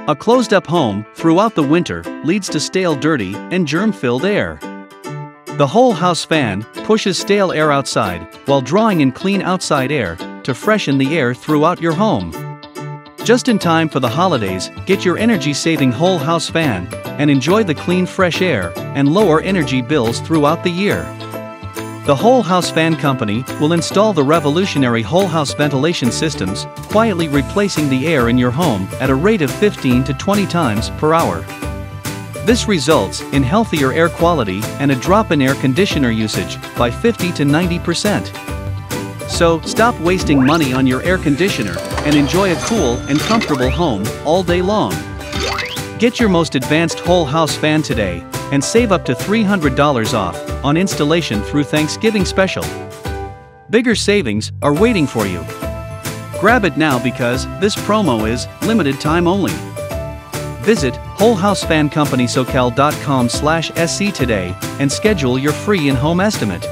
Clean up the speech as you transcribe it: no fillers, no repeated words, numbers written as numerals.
A closed-up home throughout the winter leads to stale, dirty, and germ-filled air. The whole house fan pushes stale air outside while drawing in clean outside air to freshen the air throughout your home. Just in time for the holidays, get your energy-saving whole house fan and enjoy the clean fresh air and lower energy bills throughout the year. The Whole House Fan Company will install the revolutionary whole house ventilation systems, quietly replacing the air in your home at a rate of 15 to 20 times per hour. This results in healthier air quality and a drop in air conditioner usage by 50 to 90%. So, stop wasting money on your air conditioner and enjoy a cool and comfortable home all day long. Get your most advanced whole house fan today and save up to $300 off on installation through Thanksgiving special. Bigger savings are waiting for you. Grab it now because this promo is limited time only. Visit wholehousefancompanysocal.com/SC today and schedule your free in-home estimate.